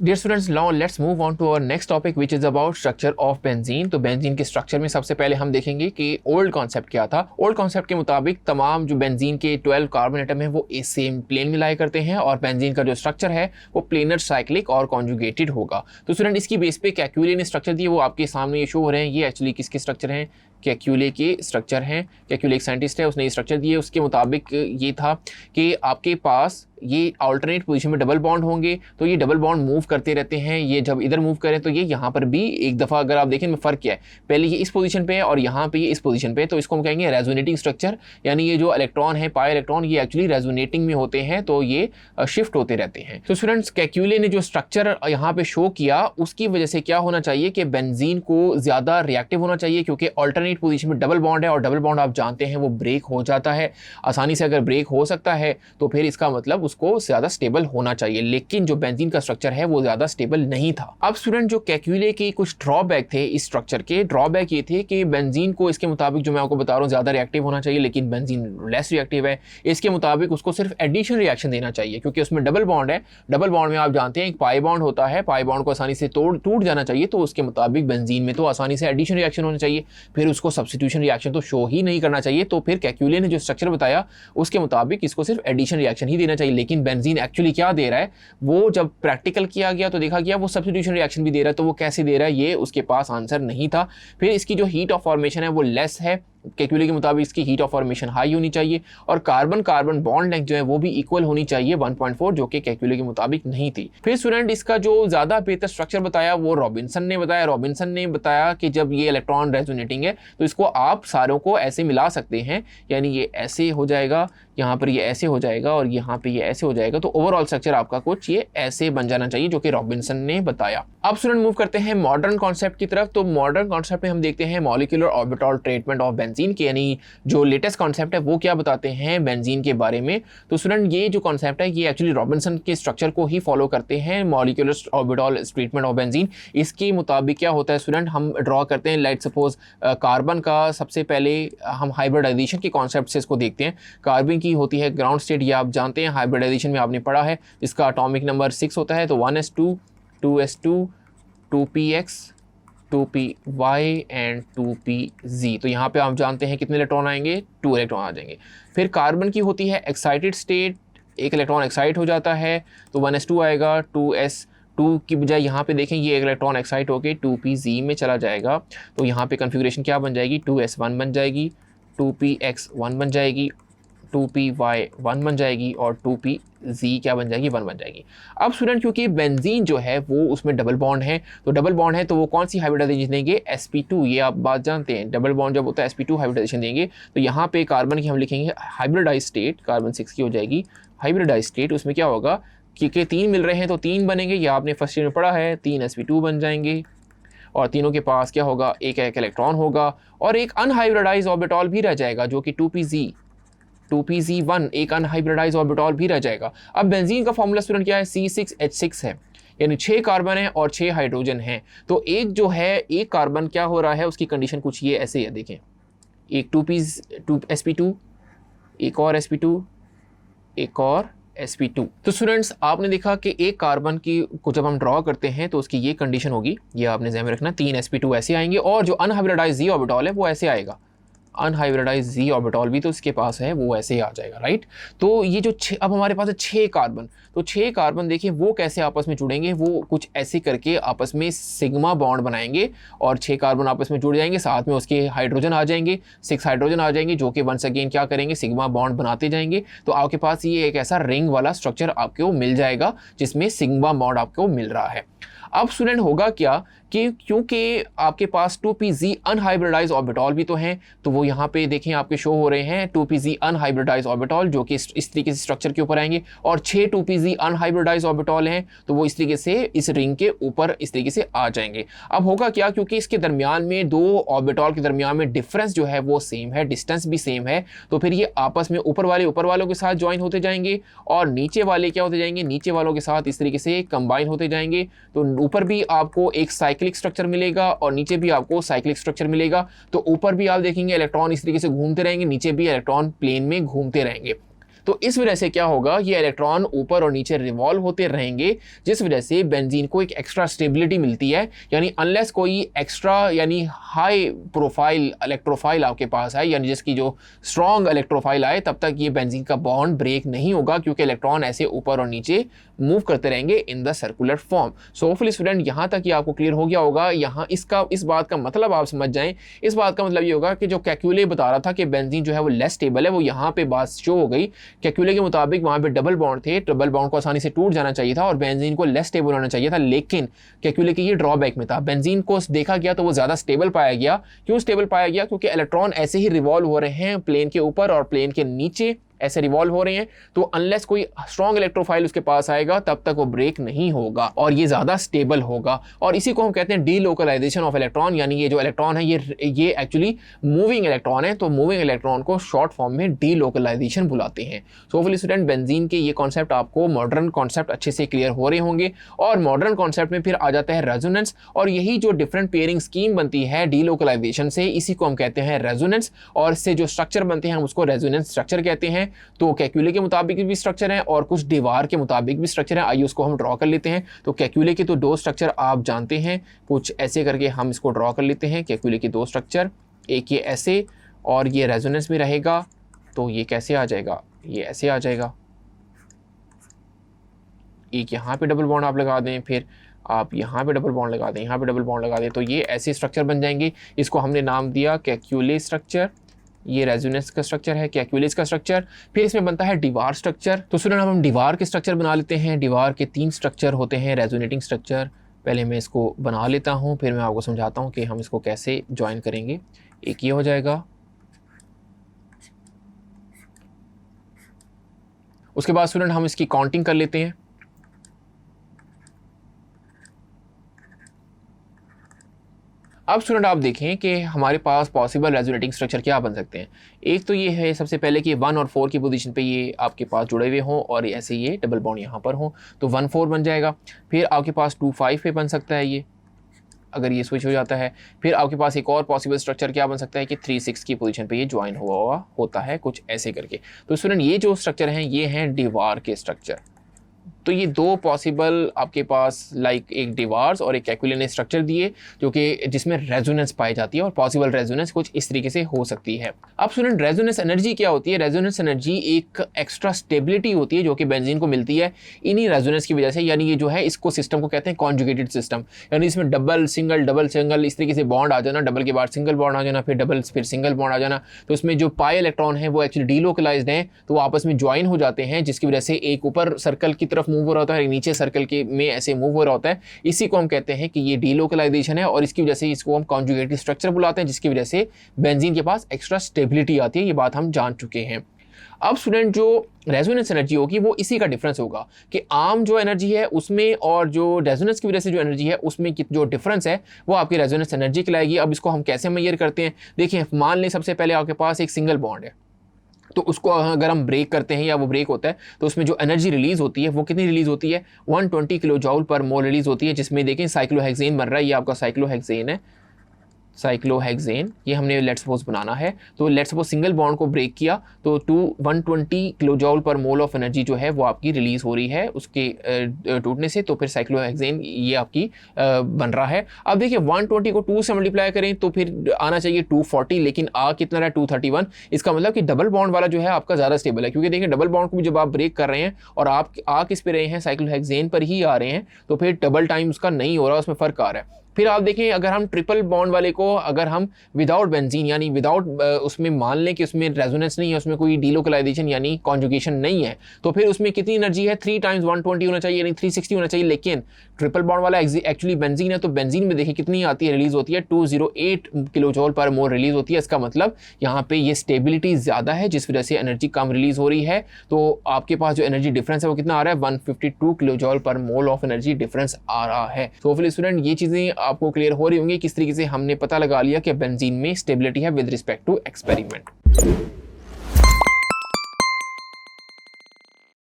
Dear students, now let's move on to our next topic which is about structure of benzene. तो benzene के structure में सबसे पहले हम देखेंगे कि ओल्ड कॉन्सेप्ट क्या था। ओल्ड कॉन्सेप्ट के मुताबिक तमाम जो बेंजीन के 12 कार्बन एटम है वो एक सेम प्लेन में लाया करते हैं और बेंजीन का जो स्ट्रक्चर है वो प्लेनर, साइक्लिक और कॉन्जुगेटेड होगा। तो स्टूडेंट इसकी बेस पे कैक्यूले ने स्ट्रक्चर दिए, वो आपके सामने ये शो हो रहे हैं। ये एक्चुअली किसके स्ट्रक्चर हैं? कैक्यूले के स्ट्रक्चर हैं। कैक्यूले एक साइंटिस्ट है, उसने ये स्ट्रक्चर दिए। उसके मुताबिक ये था कि आपके पास ये अल्टरनेट पोजीशन में डबल बॉन्ड होंगे, तो ये डबल बॉन्ड मूव करते रहते हैं। ये जब इधर मूव करें तो ये यहाँ पर भी एक दफ़ा अगर आप देखें में फ़र्क क्या है, पहले ये इस पोजीशन पे है और यहाँ पे ये इस पोजीशन पे है, तो इसको हम कहेंगे रेजोनेटिंग स्ट्रक्चर। यानी ये जो इलेक्ट्रॉन है, पाई इलेक्ट्रॉन, ये एक्चुअली रेजोनेटिंग में होते हैं, तो ये शिफ्ट होते रहते हैं। तो स्टूडेंट्स, कैक्यूले ने जो स्ट्रक्चर यहाँ पे शो किया उसकी वजह से क्या होना चाहिए कि बेंजीन को ज़्यादा रिएक्टिव होना चाहिए, क्योंकि अल्टरनेट पोजीशन में डबल बॉन्ड है और डबल बॉन्ड आप जानते हैं वो ब्रेक हो जाता है आसानी से। अगर ब्रेक हो सकता है तो फिर इसका मतलब उसको ज़्यादा स्टेबल होना चाहिए, लेकिन जो बेंजीन का स्ट्रक्चर है वो ज़्यादा स्टेबल नहीं था। अब स्टूडेंट, जो कैक्यूले के कुछ ड्रॉबैक थे इस स्ट्रक्चर के, ड्रॉबैक ये थे कि बेंजीन को इसके मुताबिक जो मैं आपको बता रहा हूँ ज़्यादा रिएक्टिव होना चाहिए, लेकिन बेंजीन लेस रिएक्टिव है। इसके मुताबिक उसको सिर्फ एडिशन रिएक्शन देना चाहिए, क्योंकि उसमें डबल बॉन्ड है। डबल बॉन्ड में आप जानते हैं एक पाई बॉन्ड होता है, पाई बॉन्ड को आसानी से टूट जाना चाहिए, तो उसके मुताबिक बेंजीन में तो आसानी से एडिशन रिएक्शन होना चाहिए, फिर उसको सब्स्टिट्यूशन रिएक्शन तो शो ही नहीं करना चाहिए। तो फिर कैक्यूले ने जो स्ट्रक्चर बताया उसके मुताबिक इसको सिर्फ एडिशन रिएक्शन ही देना चाहिए। लेकिन बेंजीन एक्चुअली क्या दे रहा है, वो जब प्रैक्टिकल किया गया तो देखा गया वो सब्स्टिट्यूशन रिएक्शन भी दे रहा है। तो वो कैसे दे रहा है, ये उसके पास आंसर नहीं था। फिर इसकी जो हीट ऑफ फॉर्मेशन है वो लेस है। कैक्यूले के मुताबिक इसकी हीट ऑफ फॉर्मेशन हाई होनी चाहिए और कार्बन कार्बन बॉन्ड लेंथ जो है वो भी इक्वल होनी चाहिए 1.4, जो कि कैक्यूले के मुताबिक नहीं थी। फिर स्टूडेंट, इसका जो ज़्यादा बेहतर स्ट्रक्चर बताया वो रॉबिन्सन ने बताया। रॉबिन्सन ने बताया कि जब ये इलेक्ट्रॉन रेजोनेटिंग है तो इसको आप सारों को ऐसे मिला सकते हैं, यानी ये ऐसे हो जाएगा, यहाँ पर ये ऐसे हो जाएगा और यहाँ पे ये ऐसे हो जाएगा, तो ओवरऑल स्ट्रक्चर आपका कुछ ये ऐसे बन जाना चाहिए, जो कि रॉबिन्सन ने बताया। अब स्टूडेंट मूव करते हैं मॉडर्न कॉन्सेप्ट की तरफ। तो मॉडर्न कॉन्सेप्ट में हम देखते हैं molecular orbital treatment of benzene के, यानी जो लेटेस्ट कॉन्सेप्ट है वो क्या बताते हैं बेंजीन के बारे में। तो स्टूडेंट, ये जो कॉन्सेप्ट है ये एक्चुअली रॉबिन्सन के स्ट्रक्चर को ही फॉलो करते हैं, molecular orbital treatment of benzene. इसके मुताबिक क्या होता है स्टूडेंट, हम ड्रॉ करते हैं, लाइक सपोज कार्बन का सबसे पहले हम हाइब्रिडाइजेशन के कॉन्सेप्ट से इसको देखते हैं। कार्बन की होती है ग्राउंड स्टेट, ये आप जानते हैं, हाइब्रिडाइजेशन में आपने पढ़ा है, जिसका एटॉमिक नंबर 6 होता है। तो 1s2 2s2 2px 2py and 2pz। तो यहाँ पे आप जानते हैं कितने इलेक्ट्रॉन आएंगे, 2 इलेक्ट्रॉन आ जाएंगे। फिर कार्बन की होती है एक्साइटेड स्टेट, एक इलेक्ट्रॉन एक्साइट हो जाता है, तो 1s2 आएगा, 2s2 की बजाय यहाँ पे देखें ये एक इलेक्ट्रॉन एक्साइट होकर 2pz में चला जाएगा। तो यहाँ पे कन्फिग्रेशन क्या बन जाएगी, 2s1 बन जाएगी, 2px1 बन जाएगी, 2py1 बन जाएगी और 2pz क्या बन जाएगी, 1 बन जाएगी। अब स्टूडेंट, क्योंकि बेंजीन जो है वो उसमें डबल बॉन्ड है, तो डबल बॉन्ड है तो वो कौन सी हाइब्रिडाइजेशन देंगे, sp2। ये आप बात जानते हैं, डबल बॉन्ड जब होता है sp2 हाइब्रिडाइजेशन देंगे। तो यहाँ पे कार्बन की हम लिखेंगे हाइब्रिडाइज स्टेट, कार्बन 6 की हो जाएगी हाइब्रिडाइज स्टेट। उसमें क्या होगा, क्योंकि 3 मिल रहे हैं तो 3 बनेंगे, या आपने फर्स्ट ईयर में पढ़ा है, 3 sp2 बन जाएंगे और तीनों के पास क्या होगा, एक एक इलेक्ट्रॉन होगा और एक अनहाइब्रिडाइज ऑर्बिटल भी रह जाएगा, जो कि 2pz1, एक अनहाइब्रिडाइज ऑर्बिटल भी रह जाएगा। अब बेंजीन का फॉर्मूला स्टूडेंट क्या है, C6H6 है, यानी 6 कार्बन है और 6 हाइड्रोजन है। तो एक जो है, एक कार्बन क्या हो रहा है, उसकी कंडीशन कुछ ये ऐसे है, देखें, एक 2sp2, एक और sp2, एक और sp2। तो स्टूडेंट्स, आपने देखा कि एक कार्बन की को जब हम ड्रॉ करते हैं तो उसकी ये कंडीशन होगी, ये आपने ध्यान में रखना, 3 sp2 ऐसे आएंगे और जो अनहाइब्रिडाइज z ऑर्बिटल है वो ऐसे आएगा, अनहाइब्रिडाइज z ऑर्बिटल भी तो इसके पास है, वो ऐसे ही आ जाएगा, राइट। तो ये जो अब हमारे पास है 6 कार्बन, तो 6 कार्बन देखिए वो कैसे आपस में जुड़ेंगे, वो कुछ ऐसे करके आपस में सिग्मा बॉन्ड बनाएंगे और 6 कार्बन आपस में जुड़ जाएंगे, साथ में उसके हाइड्रोजन आ जाएंगे, 6 हाइड्रोजन आ जाएंगे, जो कि वंस अगेन क्या करेंगे, सिग्मा बॉन्ड बनाते जाएंगे। तो आपके पास ये एक ऐसा रिंग वाला स्ट्रक्चर आपको मिल जाएगा जिसमें सिग्मा बॉन्ड आपको मिल रहा है। अब स्टूडेंट होगा क्या कि क्योंकि आपके पास 2pz अनहाइब्रिडाइज ऑर्बिटल भी तो हैं, तो वो यहाँ पे देखें आपके शो हो रहे हैं 2pz अनहाइब्रिडाइज ऑर्बिटल, जो कि इस तरीके से स्ट्रक्चर के ऊपर आएंगे, और 6 2pz अनहाइब्रिडाइज ऑर्बिटल हैं तो वो इस तरीके से इस रिंग के ऊपर इस तरीके से आ जाएंगे। अब होगा क्या, क्योंकि इसके दरमियान में 2 ऑर्बिटल के दरमियान में डिफरेंस जो है वो सेम है, डिस्टेंस भी सेम है, तो फिर ये आपस में ऊपर वालों के साथ ज्वाइन होते जाएंगे और नीचे वाले क्या होते जाएंगे, नीचे वालों के साथ इस तरीके से कंबाइन होते जाएंगे। तो ऊपर भी आपको एक साइक्लिक स्ट्रक्चर मिलेगा और नीचे भी आपको साइक्लिक स्ट्रक्चर मिलेगा। तो ऊपर भी आप देखेंगे इलेक्ट्रॉन इस तरीके से घूमते रहेंगे, नीचे भी इलेक्ट्रॉन प्लेन में घूमते रहेंगे। तो इस वजह से क्या होगा, ये इलेक्ट्रॉन ऊपर और नीचे रिवॉल्व होते रहेंगे, जिस वजह से बेंजीन को एक एक्स्ट्रा स्टेबिलिटी मिलती है। यानी अनलेस कोई एक्स्ट्रा यानी हाई प्रोफाइल इलेक्ट्रोफाइल आपके पास आए, यानी जिसकी जो स्ट्रॉन्ग इलेक्ट्रोफाइल आए, तब तक ये बेंजीन का बॉन्ड ब्रेक नहीं होगा, क्योंकि इलेक्ट्रॉन ऐसे ऊपर और नीचे मूव करते रहेंगे in the circular form. So hopefully student यहाँ तक ये आपको क्लियर हो गया होगा। यहाँ इस बात का मतलब आप समझ जाएं। इस बात का मतलब ये होगा कि जो कैक्यूले बता रहा था कि बेंजीन जो है वो लेस स्टेबल है, वो यहाँ पे बात शो हो गई। कैक्यूले के मुताबिक वहाँ पे डबल बॉन्ड थे, डबल बॉन्ड को आसानी से टूट जाना चाहिए था और बेंजीन को लेस स्टेबल होना चाहिए था, लेकिन कैक्यूले के ये ड्रॉबैक में था। बेंजीन को देखा गया तो वो ज़्यादा स्टेबल पाया गया। क्यों स्टेबल पाया गया? क्योंकि इलेक्ट्रॉन ऐसे ही रिवॉल्व हो रहे हैं प्लेन के ऊपर और प्लेन के नीचे ऐसे रिवॉल्व हो रहे हैं, तो अनलेस कोई स्ट्रॉन्ग इलेक्ट्रोफाइल उसके पास आएगा तब तक वो ब्रेक नहीं होगा और ये ज़्यादा स्टेबल होगा। और इसी को हम कहते हैं डीलोकलाइजेशन ऑफ इलेक्ट्रॉन, यानी ये जो इलेक्ट्रॉन है ये एक्चुअली मूविंग इलेक्ट्रॉन है, तो मूविंग इलेक्ट्रॉन को शॉर्ट फॉर्म में डीलोकलाइजेशन बुलाते हैं। सो होपफुली स्टूडेंट बेंजीन के ये कॉन्सेप्ट आपको मॉडर्न कॉन्सेप्ट अच्छे से क्लियर हो रहे होंगे। और मॉडर्न कॉन्सेप्ट में फिर आ जाता है रेजोनेंस, और यही जो डिफरेंट पेयरिंग स्कीम बनती है डीलोकलाइजेशन से, इसी को हम कहते हैं रेजोनेंस। और इससे जो स्ट्रक्चर बनते हैं हम उसको रेजोनेंस स्ट्रक्चर कहते हैं। तो कैक्यूले के मुताबिक भी स्ट्रक्चर है और कुछ दीवार के मुताबिक भी स्ट्रक्चर है। आइए उसको हम ड्रॉ कर लेते हैं। तो कैक्यूले के तो दो स्ट्रक्चर आप जानते हैं, कुछ ऐसे करके हम इसको ड्रॉ कर लेते हैं। कैक्यूले के दो स्ट्रक्चर, एक ये ऐसे और ये रेजोनेंस में रहेगा, तो ये कैसे आ जाएगा, ये ऐसे आ जाएगा। एक यहाँ पे डबल बॉन्ड आप लगा दें, फिर आप यहाँ पे डबल बॉन्ड लगा दें, यहाँ पे डबल बॉन्ड लगा दें, तो ये ऐसे स्ट्रक्चर बन जाएंगे। इसको हमने नाम दिया कैक्यूले स्ट्रक्चर। ये रेजोनेंस का स्ट्रक्चर है, कैक्यूलेस का स्ट्रक्चर। फिर इसमें बनता है दीवार स्ट्रक्चर। तो स्टूडेंट हम दीवार के स्ट्रक्चर बना लेते हैं। दीवार के 3 स्ट्रक्चर होते हैं रेजोनेटिंग स्ट्रक्चर। पहले मैं इसको बना लेता हूँ, फिर मैं आपको समझाता हूँ कि हम इसको कैसे ज्वाइन करेंगे। एक ये हो जाएगा, उसके बाद स्टूडेंट हम इसकी काउंटिंग कर लेते हैं। अब स्टूडेंट आप देखें कि हमारे पास पॉसिबल रेजोनेटिंग स्ट्रक्चर क्या बन सकते हैं। एक तो ये है सबसे पहले कि 1 और 4 की पोजीशन पे ये आपके पास जुड़े हुए हों और ऐसे ये डबल बॉन्ड यहाँ पर हो, तो 1-4 बन जाएगा। फिर आपके पास 2-5 पे बन सकता है ये, अगर ये स्विच हो जाता है। फिर आपके पास एक और पॉसिबल स्ट्रक्चर क्या बन सकता है कि 3-6 की पोजीशन पे ये ज्वाइन हुआ होता है, कुछ ऐसे करके। तो स्टूडेंट ये जो स्ट्रक्चर हैं ये हैं दीवार के स्ट्रक्चर। तो ये दो पॉसिबल आपके पास लाइक एक दीवार्स और एक कैक्यूले ने स्ट्रक्चर दिए जो कि जिसमें रेजोनेंस पाई जाती है, और पॉसिबल रेजोनेंस कुछ इस तरीके से हो सकती है। अब स्टूडेंट रेजोनेंस एनर्जी क्या होती है? रेजोनेंस एनर्जी एक एक्स्ट्रा स्टेबिलिटी होती है जो कि बेंजीन को मिलती है इन्हीं रेजोनेंस की वजह से। यानी ये जो है इसको सिस्टम को कहते हैं कॉन्जुगेटेड सिस्टम, यानी इसमें डबल सिंगल इस तरीके से बॉन्ड आ जाना, डबल के बाद सिंगल बॉन्ड आ जाना, फिर डबल फिर सिंगल बॉन्ड आ जाना। तो इसमें जो पाई इलेक्ट्रॉन है वो एक्चुअली डीलोकलाइज्ड हैं, तो वो आपस में ज्वाइन हो जाते हैं, जिसकी वजह से एक ऊपर सर्कल की तरफ मूव हो रहा होता है, नीचे सर्कल के में ऐसे मूव हो रहा होता है। इसी को हम कहते हैं कि ये डीलोकलाइजेशन है, और इसकी वजह से इसको हम कॉन्जुगेटेड स्ट्रक्चर बुलाते हैं, जिसकी वजह से बेंजीन के पास एक्स्ट्रा स्टेबिलिटी आती है। ये बात हम जान चुके हैं। अब स्टूडेंट जो रेजोनेंस एनर्जी होगी वो इसी का डिफरेंस होगा कि आम जो एनर्जी है उसमें और जो रेजोनेंस की वजह से जो एनर्जी है उसमें जो डिफरेंस है वो आपकी रेजोनेंस एनर्जी कहलाएगी। अब इसको हम कैसे मेजर करते हैं? देखिए, मान लें सबसे पहले आपके पास एक सिंगल बॉन्ड है, तो उसको अगर हम ब्रेक करते हैं या वो ब्रेक होता है तो उसमें जो एनर्जी रिलीज होती है वो कितनी रिलीज होती है? 120 किलो जूल पर मोल रिलीज होती है, जिसमें देखें साइक्लोहेक्सेन बन रहा है। ये आपका साइक्लोहेक्सेन है, साइक्लोहेक्सेन, ये हमने लेट्स सपोज बनाना है। तो लेट्स सपोज सिंगल बॉन्ड को ब्रेक किया तो 120 kilo joule per mole of energy जो है वो आपकी रिलीज हो रही है उसके टूटने से। तो फिर साइक्लोहेक्सेन ये आपकी बन रहा है। अब देखिए 120 को 2 से मल्टीप्लाई करें तो फिर आना चाहिए 240, लेकिन आ कितना रहा है 231। इसका मतलब कि डबल बॉन्ड वाला जो है आपका ज़्यादा स्टेबल है, क्योंकि देखिए डबल बॉन्ड को भी जब आप ब्रेक कर रहे हैं और आप आ किस पे रहे हैं, साइक्लोहेक्सेन पर ही आ रहे हैं, तो फिर डबल टाइम उसका नहीं हो रहा, उसमें फ़र्क आ रहा है। फिर आप देखें अगर हम ट्रिपल बॉन्ड वाले को अगर हम विदाउट बेंजीन यानी विदाउट उसमें मान लें कि उसमें रेजोनेंस नहीं है, उसमें कोई डीलोकलाइजेशन यानी कॉन्जुगेशन नहीं है, तो फिर उसमें कितनी एनर्जी है? 3 टाइम्स 120 होना चाहिए, यानी 360 होना चाहिए। लेकिन ट्रिपल बॉन्ड वाला एक्चुअली बेंजीन है, तो बेंजीन में देखिए कितनी आती है, रिलीज होती है 208 किलो जूल पर मोल रिलीज होती है। इसका मतलब यहाँ पे ये स्टेबिलिटी ज़्यादा है, जिस वजह से एनर्जी कम रिलीज हो रही है। तो आपके पास जो एनर्जी डिफरेंस है वो कितना आ रहा है? 152 kilo joule per mole of energy difference आ रहा है। तो फिर स्टूडेंट ये चीज़ें आपको क्लियर हो रही होंगी किस तरीके से हमने पता लगा लिया कि बेंजीन में स्टेबिलिटी है विद रिस्पेक्ट टू एक्सपेरिमेंट।